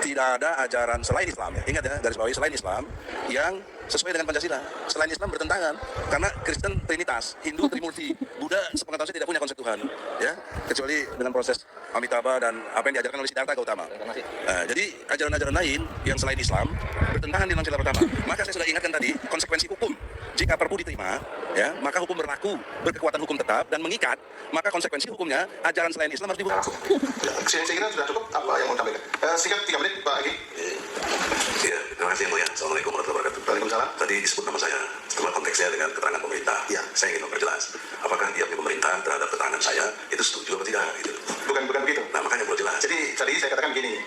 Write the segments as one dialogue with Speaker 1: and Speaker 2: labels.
Speaker 1: tidak ada ajaran selain Islam, ya. Ingat ya, garis bawahi selain Islam yang sesuai dengan Pancasila. Selain Islam bertentangan, karena Kristen Trinitas, Hindu Trimurti, Buddha sepengetahuan saya tidak punya konsep Tuhan, ya, kecuali dengan proses Amitabha dan apa yang diajarkan oleh Siddhartha Gautama. Jadi ajaran-ajaran lain yang selain Islam bertentangan dengan sila pertama. Maka saya sudah ingatkan tadi konsekuensi hukum. Jika perpu diterima, ya, maka hukum berlaku, berkekuatan hukum tetap dan mengikat, maka konsekuensi hukumnya ajaran selain Islam harus dibuka.
Speaker 2: Saya kira sudah cukup apa yang mau sampaikan. Singkat 3 menit Pak Agi.
Speaker 3: Ya, terima kasih yang mulia. Assalamualaikum warahmatullahi wabarakatuh.
Speaker 2: Waalaikumsalam.
Speaker 3: Tadi disebut nama saya setelah konteksnya dengan keterangan pemerintah.
Speaker 2: Ya.
Speaker 3: Saya ingin memperjelas apakah dia pemerintah terhadap keterangan saya itu setuju atau tidak gitu.
Speaker 2: Bukan begitu.
Speaker 3: Nah, makanya perlu jelas.
Speaker 2: Jadi tadi saya katakan begini,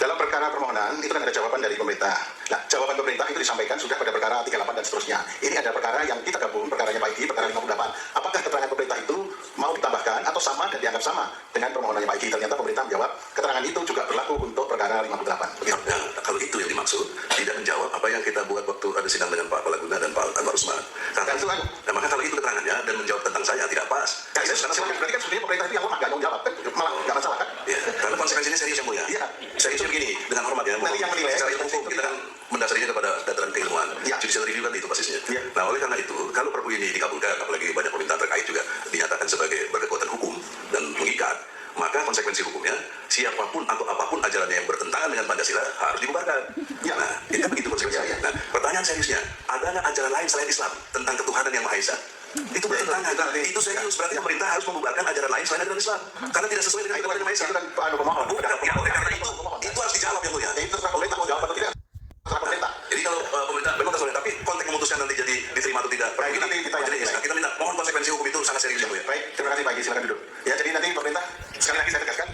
Speaker 2: dalam perkara permohonan itu kan ada jawaban dari pemerintah. Nah, jawaban pemerintah itu disampaikan sudah pada perkara 38 dan seterusnya. Ini ada perkara yang kita gabung, perkaranya Pak Igi, perkara 58. Apakah keterangan pemerintah itu mau ditambahkan atau sama dan dianggap sama dengan permohonannya Pak Igi? Ternyata pemerintah menjawab keterangan itu juga berlaku untuk perkara 58. Begitu.
Speaker 3: Nah, kalau itu yang dimaksud, tidak menjawab apa yang kita buat waktu ada sidang dengan Pak Palaguna dan Pak Anwar Usman. Nah, maka kalau itu keterangannya dan menjawab tentang saya tidak pas.
Speaker 2: Ya, berarti kan sebenarnya pemerintah itu yang lemah, nggak jawab, kan malah nggak masalah kan?
Speaker 3: Ya, karena konsekuensinya serius yang mulia.
Speaker 2: Iya.
Speaker 3: Seriusnya begini, dengan hormat ya.
Speaker 2: Nanti yang menilai
Speaker 3: secara hukum kita kan mendasarinya kepada dataran keilmuan.
Speaker 2: Ya.
Speaker 3: Judicial review kan itu basisnya.
Speaker 2: Ya.
Speaker 3: Nah, oleh karena itu, kalau perpu ini dikabulkan, apalagi banyak permintaan terkait juga dinyatakan sebagai berkekuatan hukum dan mengikat, maka konsekuensi hukumnya siapapun atau apapun ajarannya yang bertentangan dengan Pancasila harus dibubarkan.
Speaker 2: Ya.
Speaker 3: Nah, itu kan begitu konsekuensinya. Nah, pertanyaan seriusnya, ada nggak ajaran lain selain Islam tentang ketuhanan yang Maha Esa? Itu bertentangan. Itu serius. Berarti pemerintah harus membubarkan ajaran lain selain ajaran Islam, karena tidak sesuai dengan ketuhanan yang Maha Esa.
Speaker 2: Itu kan Pak Anu pemohon.
Speaker 3: Bukan, oleh karena itu harus dijawab yang mulia.
Speaker 2: Itu terserah pemerintah mau jawab atau tidak. Terserah pemerintah.
Speaker 3: Jadi kalau pemerintah memang tersulit, tapi konteks memutuskan nanti jadi diterima atau tidak.
Speaker 2: Baik, nanti kita
Speaker 3: kita minta mohon konsekuensi hukum itu sangat serius ya Bu ya.
Speaker 2: Baik, terima kasih Pak Igi, silakan duduk. Ya, jadi nanti pemerintah sekali lagi saya tegaskan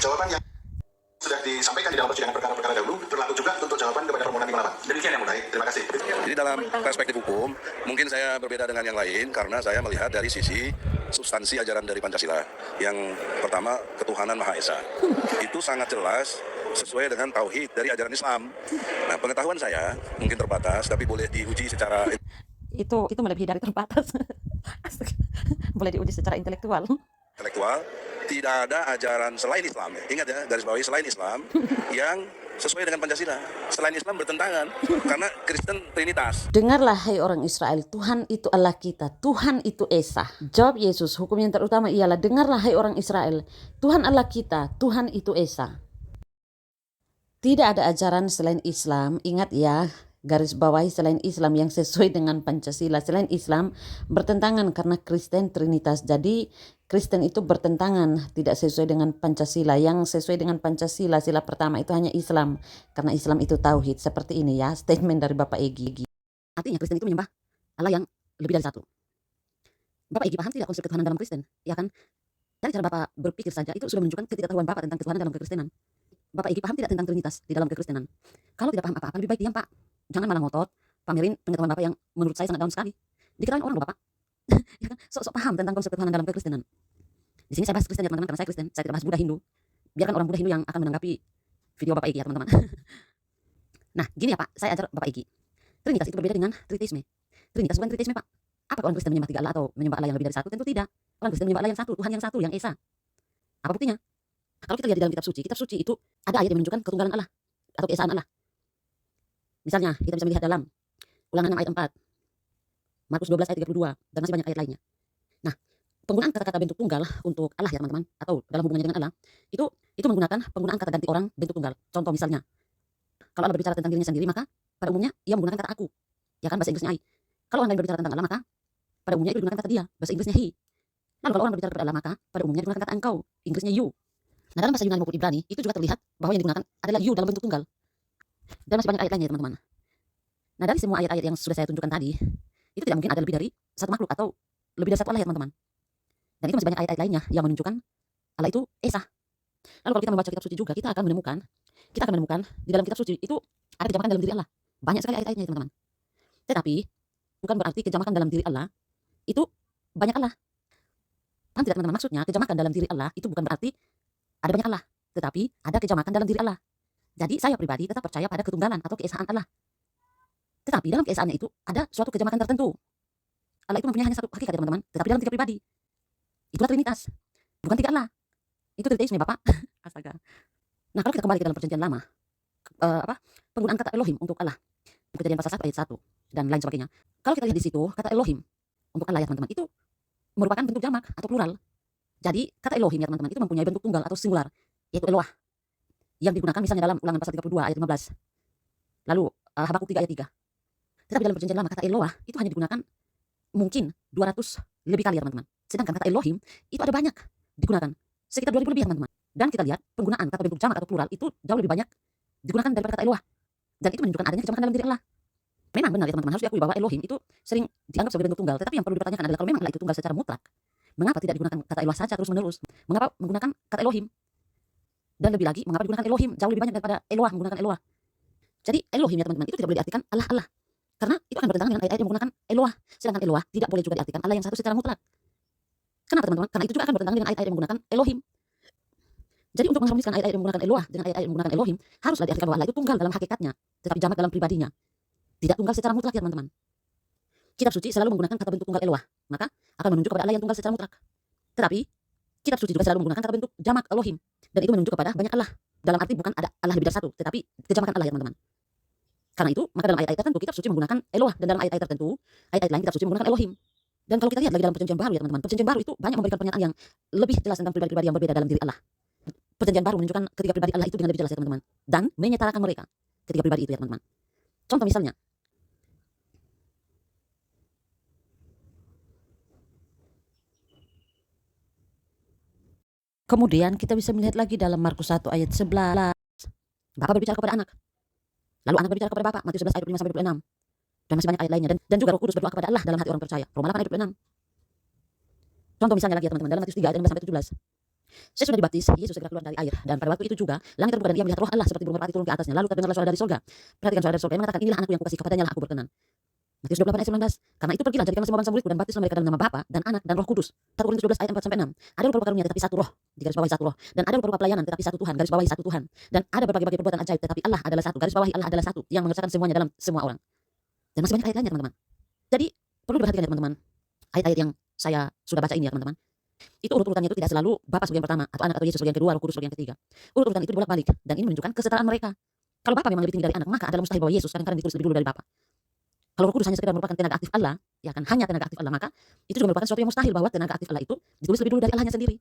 Speaker 2: jawaban yang sudah disampaikan di dalam persidangan perkara-perkara dahulu berlaku juga untuk jawaban kepada permohonan 58. Demikian yang mulia. Terima kasih.
Speaker 1: Jadi dalam perspektif hukum, mungkin saya berbeda dengan yang lain karena saya melihat dari sisi substansi ajaran dari Pancasila. Yang pertama, ketuhanan Maha Esa. Itu sangat jelas sesuai dengan tauhid dari ajaran Islam. Nah, pengetahuan saya mungkin terbatas, tapi boleh diuji secara
Speaker 4: itu melebihi dari terbatas. Boleh diuji secara intelektual.
Speaker 1: Tidak ada ajaran selain Islam. Ingat ya, garis bawahi selain Islam yang sesuai dengan Pancasila. Selain Islam bertentangan karena Kristen Trinitas.
Speaker 4: Dengarlah hai orang Israel, Tuhan itu Allah kita, Tuhan itu Esa. Jawab Yesus, hukum yang terutama ialah dengarlah hai orang Israel, Tuhan Allah kita, Tuhan itu Esa. Tidak ada ajaran selain Islam, ingat ya, garis bawahi selain Islam yang sesuai dengan Pancasila. Selain Islam bertentangan karena Kristen Trinitas. Jadi Kristen itu bertentangan, tidak sesuai dengan Pancasila. Yang sesuai dengan Pancasila, sila pertama itu hanya Islam. Karena Islam itu tauhid. Seperti ini ya, statement dari Bapak Egi. Artinya Kristen itu menyembah Allah yang lebih dari satu. Bapak Egi paham tidak konsep ketuhanan dalam Kristen? Ya kan? Dari cara Bapak berpikir saja itu sudah menunjukkan ketidaktahuan Bapak tentang ketuhanan dalam kekristenan. Bapak Egi paham tidak tentang Trinitas di dalam kekristenan? Kalau tidak paham apa-apa, lebih baik diam Pak. Jangan malah ngotot, pamerin pengetahuan Bapak yang menurut saya sangat dalam sekali. Diketahui orang loh Bapak. Ya kan? Sok-sok paham tentang konsep ketuhanan dalam kekristenan. Di sini saya bahas Kristen ya teman-teman, karena saya Kristen. Saya tidak bahas Buddha Hindu. Biarkan orang Buddha Hindu yang akan menanggapi video Bapak Egi ya teman-teman. Nah, gini ya Pak, saya ajar Bapak Egi. Trinitas itu berbeda dengan Tritheisme. Trinitas bukan Tritheisme Pak. Apakah orang Kristen menyembah tiga Allah atau menyembah Allah yang lebih dari satu? Tentu tidak. Orang Kristen menyembah Allah yang satu, Tuhan yang satu, yang Esa. Apa buktinya? Kalau kita lihat di dalam kitab suci itu ada ayat yang menunjukkan ketunggalan Allah atau keesaan Allah. Misalnya, kita bisa melihat dalam Ulangan 6 ayat 4, Markus 12 ayat 32, dan masih banyak ayat lainnya. Nah, penggunaan kata-kata bentuk tunggal untuk Allah ya teman-teman, atau dalam hubungannya dengan Allah, itu menggunakan penggunaan kata ganti orang bentuk tunggal. Contoh misalnya, kalau Allah berbicara tentang dirinya sendiri, maka pada umumnya ia menggunakan kata aku. Ya kan, bahasa Inggrisnya I. Kalau orang lain berbicara tentang Allah, maka pada umumnya itu digunakan kata dia, bahasa Inggrisnya he. Lalu kalau orang berbicara kepada Allah, maka pada umumnya digunakan kata engkau, Inggrisnya you. Nah, dalam bahasa Yunani maupun Ibrani, itu juga terlihat bahwa yang digunakan adalah you dalam bentuk tunggal. Dan masih banyak ayat lainnya teman-teman. Nah, dari semua ayat-ayat yang sudah saya tunjukkan tadi, itu tidak mungkin ada lebih dari satu makhluk atau lebih dari satu Allah ya teman-teman. Dan itu masih banyak ayat-ayat lainnya yang menunjukkan Allah itu Esa. Lalu kalau kita membaca kitab suci juga, kita akan menemukan di dalam kitab suci itu ada kejamakan dalam diri Allah. Banyak sekali ayat-ayatnya teman-teman. Tetapi bukan berarti kejamakan dalam diri Allah itu banyak Allah. Paham tidak teman-teman? Maksudnya kejamakan dalam diri Allah itu bukan berarti ada banyak Allah, tetapi ada kejamakan dalam diri Allah. Jadi saya pribadi tetap percaya pada ketunggalan atau keesaan Allah. Tetapi dalam keesaannya itu ada suatu kejamakan tertentu. Allah itu mempunyai hanya satu hakikat ya teman-teman, tetapi dalam tiga pribadi. Itulah Trinitas, bukan tiga Allah. Itu Tritheisme Bapak. Astaga. Nah, kalau kita kembali ke dalam perjanjian lama, penggunaan kata Elohim untuk Allah. Kejadian pasal 1 ayat 1 dan lain sebagainya. Kalau kita lihat di situ, kata Elohim untuk Allah ya teman-teman, itu merupakan bentuk jamak atau plural. Jadi kata Elohim ya teman-teman itu mempunyai bentuk tunggal atau singular, yaitu Eloah, yang digunakan misalnya dalam Ulangan pasal 32 ayat 15. Lalu Habakuk 3 ayat 3. Tetapi dalam perjanjian lama kata Eloah itu hanya digunakan mungkin 200 lebih kali ya teman-teman. Sedangkan kata Elohim itu ada banyak digunakan, sekitar 2000 lebih ya teman-teman. Dan kita lihat penggunaan kata bentuk jamak atau plural itu jauh lebih banyak digunakan daripada kata Eloah. Dan itu menunjukkan adanya kejamakan dalam diri Allah. Memang benar ya teman-teman, harus diakui bahwa Elohim itu sering dianggap sebagai bentuk tunggal. Tetapi yang perlu dipertanyakan adalah kalau memang Allah itu tunggal secara mutlak, mengapa tidak digunakan kata Eloah saja terus menerus? Mengapa menggunakan kata Elohim? Dan lebih lagi, mengapa digunakan Elohim jauh lebih banyak daripada Eloah menggunakan Eloah? Jadi Elohim ya teman-teman itu tidak boleh diartikan Allah. Karena itu akan bertentangan dengan ayat-ayat yang menggunakan Eloah. Sedangkan Eloah tidak boleh juga diartikan Allah yang satu secara mutlak. Kenapa teman-teman? Karena itu juga akan bertentangan dengan ayat-ayat yang menggunakan Elohim. Jadi untuk mengharmoniskan ayat-ayat yang menggunakan Eloah dengan ayat-ayat yang menggunakan Elohim, haruslah diartikan bahwa Allah itu tunggal dalam hakikatnya, tetapi jamak dalam pribadinya. Tidak tunggal secara mutlak ya teman-teman. Kitab suci selalu menggunakan kata bentuk tunggal Eloah, maka akan menunjuk kepada Allah yang tunggal secara mutlak. Tetapi kitab suci juga selalu menggunakan kata bentuk jamak Elohim, dan itu menunjuk kepada banyak Allah. Dalam arti bukan ada Allah lebih dari satu, tetapi kejamakan Allah ya teman-teman. Karena itu, maka dalam ayat-ayat tertentu kitab suci menggunakan Eloah, dan dalam ayat-ayat tertentu, ayat-ayat lain kitab suci menggunakan Elohim. Dan kalau kita lihat lagi dalam perjanjian baru ya teman-teman, perjanjian baru itu banyak memberikan pernyataan yang lebih jelas tentang pribadi-pribadi yang berbeda dalam diri Allah. Perjanjian baru menunjukkan ketiga pribadi Allah itu dengan lebih jelas ya teman-teman, dan menyetarakan mereka ketiga pribadi itu ya teman-teman. Contoh misalnya, kemudian kita bisa melihat lagi dalam Markus 1 ayat 11. Bapak berbicara kepada anak, lalu anak berbicara kepada Bapak, Matius 11 ayat 25 sampai 26. Dan masih banyak ayat lainnya, dan juga Roh Kudus berdoa kepada Allah dalam hati orang percaya. Roma 8 ayat 26. Contoh misalnya lagi ya teman-teman, dalam Matius 3 ayat 15 sampai 17. Saya sudah dibaptis, Yesus segera keluar dari air, dan pada waktu itu juga langit terbuka dan ia melihat Roh Allah seperti burung merpati turun ke atasnya. Lalu terdengarlah suara dari surga. Perhatikan suara dari surga yang mengatakan, inilah anakku yang kukasihi, kepadanya lah aku berkenan. Matius 28 ayat 19. Karena itu pergilah jadikanlah semua bangsa muridku dan baptislah mereka dalam nama Bapa dan Anak dan Roh Kudus. 1 Korintus 12 ayat 4 sampai 6. Ada rupa-rupa karunia tetapi satu roh, digarisbawahi satu roh. Dan ada rupa-rupa pelayanan tetapi satu Tuhan, garisbawahi satu Tuhan. Dan ada berbagai-bagai perbuatan ajaib tetapi Allah adalah satu, garisbawahi Allah adalah satu, yang mengerjakan semuanya dalam semua orang. Dan masih banyak ayat lainnya teman-teman. Jadi perlu diperhatikan ya teman-teman, ayat-ayat yang saya sudah baca ini ya teman-teman, itu urut-urutannya itu tidak selalu Bapa sebagai yang pertama, atau Anak atau Yesus sebagai yang kedua, Roh Kudus sebagai yang ketiga. Urut-urutan itu dibolak-balik, dan ini menunjukkan kesetaraan mereka. Kalau Bapa memang lebih tinggi dari Anak, maka adalah mustahil bahwa Yesus kadang-kadang ditulis lebih dulu dari Bapa. Kalau Roh Kudus hanya sekedar merupakan tenaga aktif Allah, ya kan, hanya tenaga aktif Allah, maka itu juga merupakan sesuatu yang mustahil bahwa tenaga aktif Allah itu ditulis lebih dulu dari Allahnya sendiri.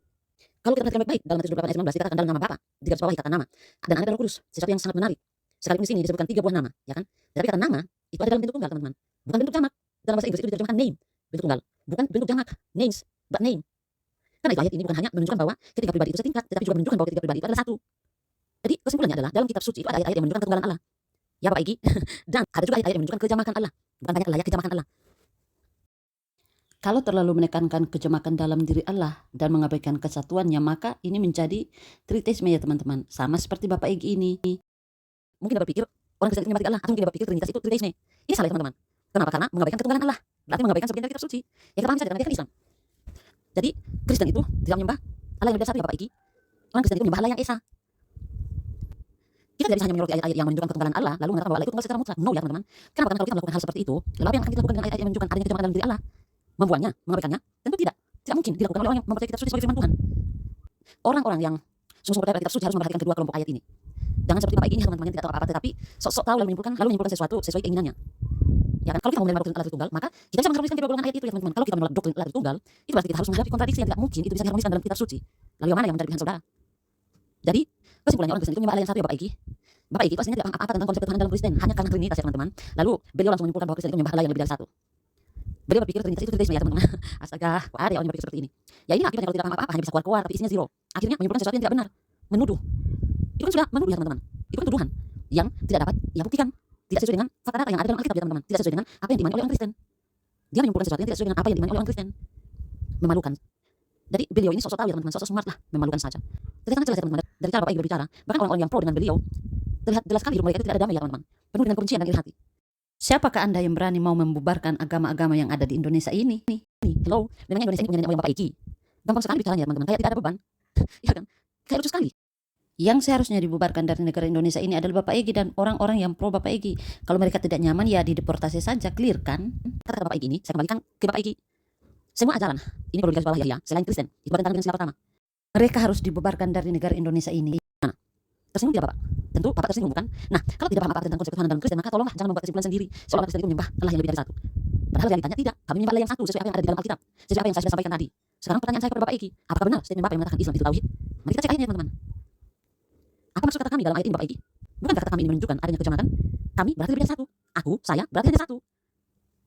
Speaker 4: Kalau kita perhatikan baik-baik dalam Matius 28 ayat 19 dikatakan dalam nama Bapa, digarisbawahi kata nama, dan Anak dan Roh Kudus, sesuatu yang sangat menarik. Sekalipun di sini disebutkan 3 buah nama, ya kan? Tapi kata nama itu ada dalam bentuk tunggal teman-teman, bukan bentuk jamak. Dalam bahasa Inggris itu diterjemahkan name, bentuk tunggal, bukan bentuk jamak, names, but name. Karena itu ayat ini bukan hanya menunjukkan bahwa ketiga pribadi itu setingkat, tetapi juga menunjukkan bahwa ketiga pribadi itu adalah satu. Jadi kesimpulannya adalah dalam kitab suci itu ada ayat-ayat yang menunjukkan ketunggalan Allah. Ya Bapak Igi, dan ada juga ayat-ayat yang menunjukkan kejamakan Allah. Bukan banyak Allah ya, kejamakan Allah. Kalau terlalu menekankan kejamakan dalam diri Allah dan mengabaikan kesatuannya, maka ini menjadi tritheisme ya teman-teman. Sama seperti Bapak Igi ini. Mungkin Bapak pikir orang Kristen itu menyembah Allah, atau mungkin Bapak pikir Trinitas itu tritheisme. Ini salah ya teman-teman. Kenapa? Karena mengabaikan ketunggalan Allah. Berarti mengabaikan sebagian dari kitab suci. Ya kita paham saja, karena dia kan Islam. Jadi Kristen itu tidak menyembah Allah yang berdasar ya Bapak Igi. Orang Kristen itu menyembah Allah yang Esa. Kita tidak bisa hanya menyoroti ayat-ayat yang menunjukkan ketunggalan Allah lalu mengatakan bahwa Allah itu tunggal secara mutlak. No ya teman-teman. Kenapa? Karena kalau kita melakukan hal seperti itu, lalu apa yang akan kita lakukan dengan ayat-ayat yang menunjukkan adanya kejamakan dalam diri Allah? Membuangnya, mengabaikannya? Tentu tidak. Tidak mungkin dilakukan oleh orang yang mempercayai kitab suci sebagai firman Tuhan. Orang-orang yang sungguh percaya pada kitab suci harus memperhatikan kedua kelompok ayat ini. Jangan seperti Bapak Igi ini teman-teman yang tidak tahu apa-apa, tetapi sok-sok tahu lalu menyimpulkan sesuatu sesuai keinginannya. Ya kan? Kalau kita mau menerima doktrin Allah Tritunggal, maka kita bisa mengharmoniskan kedua golongan ayat itu ya teman-teman. Kalau kita menolak doktrin Allah Tritunggal, itu berarti kita harus menghadapi kontradiksi yang tidak mungkin itu bisa diharmoniskan dalam kitab suci. Lalu yang mana yang menjadi pilihan saudara? Jadi kesimpulannya orang Kristen itu menyembah Allah yang satu ya Bapak Igi. Bapak Igi itu aslinya tidak paham apa-apa tentang konsep Tuhan dalam Kristen, hanya karena Trinitas ya teman-teman. Lalu beliau langsung menyimpulkan bahwa Kristen itu menyembah Allah yang lebih dari satu. Beliau berpikir Trinitas itu tritheisme ya teman-teman. Astaga, kok ada orang yang berpikir seperti ini. Ya ini akibatnya kalau tidak paham apa-apa, hanya bisa keluar-keluar tapi isinya zero. Akhirnya menyimpulkan sesuatu yang tidak benar, menuduh. Itu kan sudah menuduh ya teman-teman. Itu kan tuduhan yang tidak dapat ia buktikan, tidak sesuai dengan fakta data yang ada dalam Alkitab ya teman-teman, tidak sesuai dengan apa yang diimani oleh orang Kristen. Dia menyimpulkan sesuatu yang tidak sesuai dengan apa yang diimani oleh orang Kristen. Memalukan. Jadi beliau ini sosok tahu ya teman-teman, sosok smart lah, memalukan saja. Terlihat sangat jelas ya teman-teman dari cara Bapak Igi berbicara. Bahkan orang-orang yang pro dengan beliau terlihat jelas sekali hidup mereka itu tidak ada damai ya teman-teman, penuh dengan kebencian dan iri hati. Siapakah Anda yang berani mau membubarkan agama-agama yang ada di Indonesia ini? Hello, memangnya Indonesia ini punya nenek moyang Bapak Igi? Gampang sekali bicaranya teman-teman, kayak tidak ada beban. Ya kan? Kayak lucu sekali. Yang seharusnya dibubarkan dari negara Indonesia ini adalah Bapak Igi dan orang-orang yang pro Bapak Igi. Kalau mereka tidak nyaman ya dideportasi saja, clear kan? Kata Bapak Igi ini, saya kembalikan ke Bapak Igi. Semua ajaran, ini perlu digarisbawahi ya, selain Kristen, itu bertentangan dengan sila pertama. Mereka harus dibubarkan dari negara Indonesia ini. Nah, Tersinggung tidak Bapak? Tentu Bapak tersinggung bukan? Nah, kalau tidak paham apa tentang konsep Tuhan dalam Kristen, maka tolonglah jangan membuat kesimpulan sendiri seolah Kristen itu menyembah Allah yang lebih dari satu. Padahal realitanya tidak. Kami menyembah Allah yang satu sesuai apa yang ada di dalam Alkitab, sesuai apa yang saya sudah sampaikan tadi. Sekarang pertanyaan saya kepada Bapak Eki, apakah benar statement Bapak yang mengatakan Islam itu tauhid? Mari kita cek ayatnya teman-teman. Apa maksud kata kami dalam ayat ini Bapak Eki? Bukankah kata kami ini menunjukkan adanya kejamaatan? Kami berarti lebih dari satu. Aku, saya berarti hanya satu.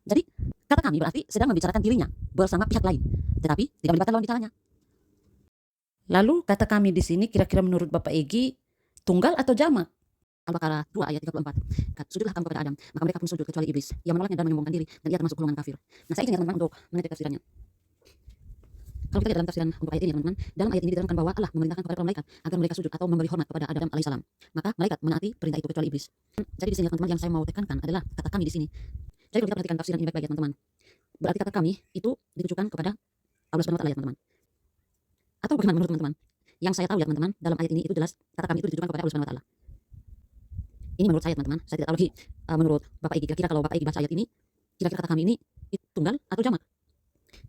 Speaker 4: Jadi kata kami berarti sedang membicarakan dirinya bersama pihak lain, tetapi tidak melibatkan lawan bicaranya. Lalu kata kami di sini kira-kira menurut Bapak Egi tunggal atau jamak? Al-Baqarah 2 ayat 34. Sujudlah kamu kepada Adam, maka mereka pun sujud kecuali iblis. Ia menolaknya dan menyombongkan diri, dan ia termasuk golongan kafir. Nah, saya ingin teman-teman untuk mengerti tafsirannya. Kalau kita lihat dalam tafsiran untuk ayat ini teman-teman, dalam ayat ini diterangkan bahwa Allah memerintahkan kepada para malaikat agar mereka sujud atau memberi hormat kepada Adam alaihissalam. Maka malaikat menaati perintah itu kecuali iblis. Jadi di sini teman-teman yang saya mau tekankan adalah kata kami di sini. Jadi kalau kita perhatikan tafsiran ini baik-baik ya teman-teman. Berarti kata kami itu ditujukan kepada Allah Subhanahu wa taala ya teman-teman. Atau bagaimana menurut teman-teman? Yang saya tahu ya teman-teman, dalam ayat ini itu jelas kata kami itu ditujukan kepada Allah Subhanahu wa taala. Ini menurut saya teman-teman, saya tidak tahu lagi menurut Bapak Egi, kira-kira kalau Bapak Egi baca ayat ini, kira-kira kata kami ini tunggal atau jamak.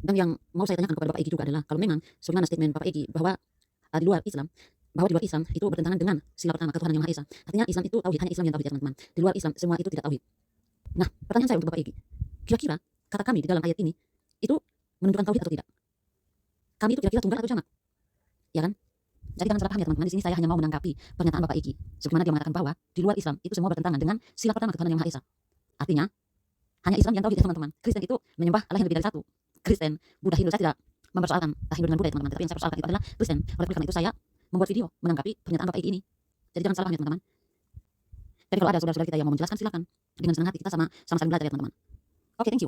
Speaker 4: Dan yang mau saya tanyakan kepada Bapak Egi juga adalah kalau memang sebagaimana statement Bapak Egi bahwa di luar Islam itu bertentangan dengan sila pertama ketuhanan yang Maha Esa. Artinya Islam itu tauhid, hanya Islam yang tauhid ya teman-teman. Di luar Islam semua itu tidak tauhid. Nah, pertanyaan saya untuk Bapak Egi, kira-kira kata kami di dalam ayat ini itu menunjukkan tauhid atau tidak? Kami itu kira-kira tunggal atau jamak? Ya kan? Jadi jangan salah paham ya teman-teman, di sini saya hanya mau menanggapi pernyataan Bapak Egi. Sebagaimana dia mengatakan bahwa di luar Islam itu semua bertentangan dengan sila pertama ketuhanan yang Maha Esa. Artinya hanya Islam yang tauhid ya teman-teman. Kristen itu menyembah Allah yang lebih dari satu. Kristen, Buddha, Hindu, saya tidak mempersoalkan Hindu dengan Buddha ya teman-teman, tapi yang saya persoalkan itu adalah Kristen. Oleh karena itu saya membuat video menanggapi pernyataan Bapak Egi ini. Jadi jangan salah paham ya teman-teman. Jadi kalau ada saudara-saudara kita yang mau menjelaskan silakan. Dengan senang hati kita sama saling belajar ya teman-teman. Oke, thank you.